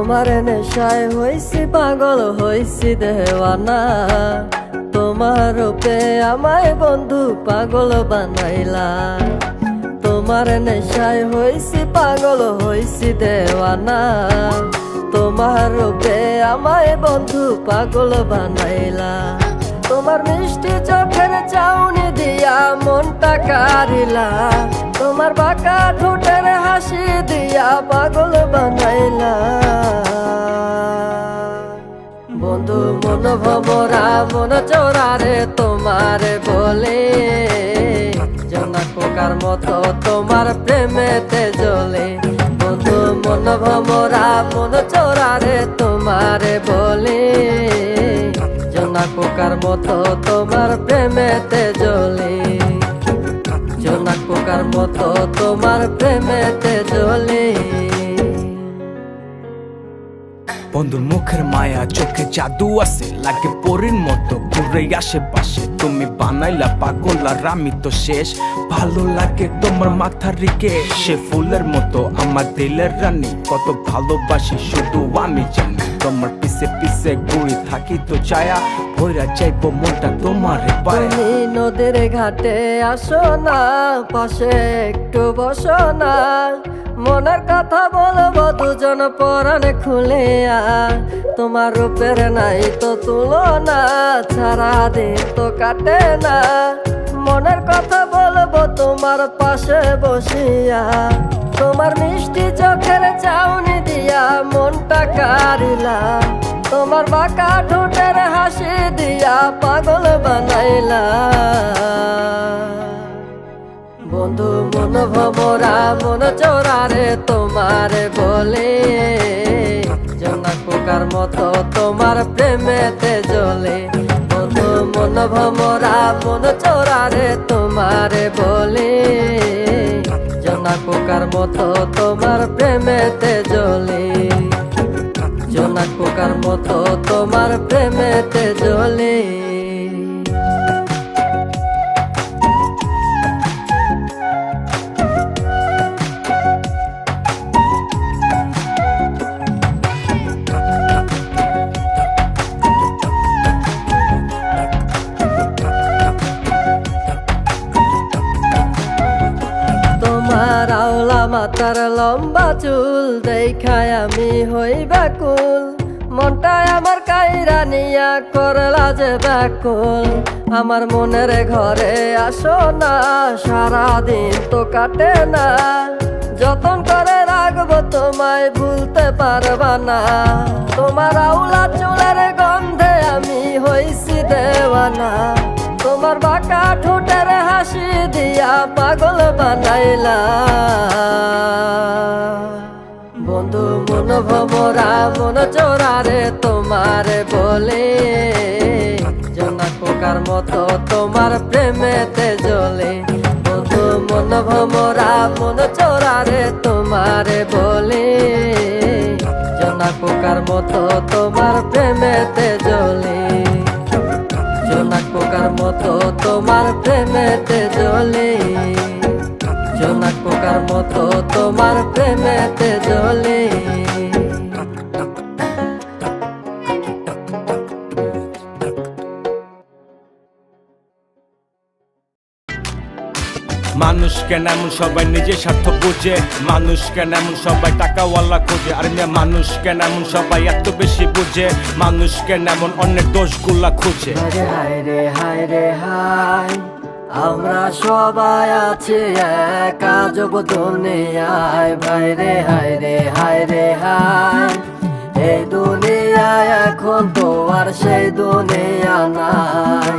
তোমার নেশায় হইছি পাগল হইছি দেওয়ানা। তোমার রূপে আমায় বন্ধু পাগল বানাইলা। তোমার নেশায় হইছি পাগল হইছি দেওয়ানা। তোমার রূপে আমায় বন্ধু পাগল বানাইলা। তোমার মিষ্টি চোখের চাউনি দিয়া মনটা কারিলা। তোমার বাঁকা ঠোঁটের হাসি দিয়া পাগল বানাইলা। বন্ধু মন ভমরা মন চোরারে তোমারে বলে, জোনাক পোকার মতো তোমার প্রেমেতে জ্বলে। বন্ধু মন ভমরা মন চোরারে তোমারে বলে, জোনাক পোকার মতো তোমার প্রেমেতে জ্বলে। জোনাক পোকার মতো তোমার প্রেমেতে জ্বলে। বন্ধুর মুখের মায়া চোখে জাদু আছে, লাগে পরীর মতো ঘুরে আশেপাশে। তুমি বানাইলা পাগল আর আমি তো শেষ। ভালো লাগে তোমার মাথার রিকে, সে ফুলের মতো আমার দিলের রানী। কত ভালোবাসি শুধু আমি জানি, তোমার পিছে পিছে ঘুরি থাকি তো ছায়া। ভৈরা যাইব মনটা তোমার পায়ে। তুমি নদীর ঘাটে আসো না, পাশে একটু বসো না। মনের কথা বলবো দুজন পরাণ খুলে। তোমার রূপের নাই তো তুলনা, সারা দিন তো কাটে না। মনের কথা বলবো তোমার পাশে বসিয়া। তোমার মিষ্টি চোখের চাউনি দিয়া মনটা কারিলা। তোমার বাঁকা ঠোঁটের হাসি দিয়া পাগল বানাইলা। বন্ধু মন ভমরা মন চোরারে তোমারে বলে, জোনাক পোকার মতো তোমার প্রেমেতে জ্বলে। বন্ধু মন ভমরা মন চোরারে তোমারে বলে, জোনাক পোকার মতো তোমার প্রেমেতে জ্বলে। জোনাক পোকার মতো তোমার প্রেমেতে জ্বলে। তোমার আওলা মাথার লম্বা চুল দেখায় আমি হই ব্যাকুল। মনটায় আমার কাইরা নিয়া করলা যে ব্যাকুল। আমার মনের ঘরে আসো না, সারাদিন তো কাটে না। যতন করে রাখবো তোমায় ভুলতে পারবা না। তোমার আওলা চুলের গন্ধে আমি হইছি দেওয়ানা। তোমার বাঁকা ঠোঁটের হাসি দিয়া পাগল বানাইলা। বন্ধু মন ভমরা মন চোরারে তোমারে বলে, জোনাক পোকার মতো তোমার প্রেমেতে জ্বলে। বন্ধু মন ভমরা মন চোরারে তোমারে বলে, জোনাক পোকার মতো তোমার প্রেমেতে জ্বলে। জোনাক পোকার মতো তোমার প্রেমেতে জ্বলে। জোনাক পোকার মতো তোমার প্রেমেতে জ্বলে। মানুষ কেন এমন সবাই নিজের স্বার্থ বুঝে, মানুষ কেন এমন সবাই টাকাওয়ালা খোঁজে। আর মানুষ কেন এমন সবাই এত বেশি বুঝে, মানুষ কেন এমন অন্যের দোষগুলা খুঁজে। হায় রে হায় রে হায়, আমরা সবাই আছি এক আজব দুনিয়ায়। ভাই রে হায় রে হায় রে হায়, এই দুনিয়ায় এখন তো আর সেই দুনিয়া নাই।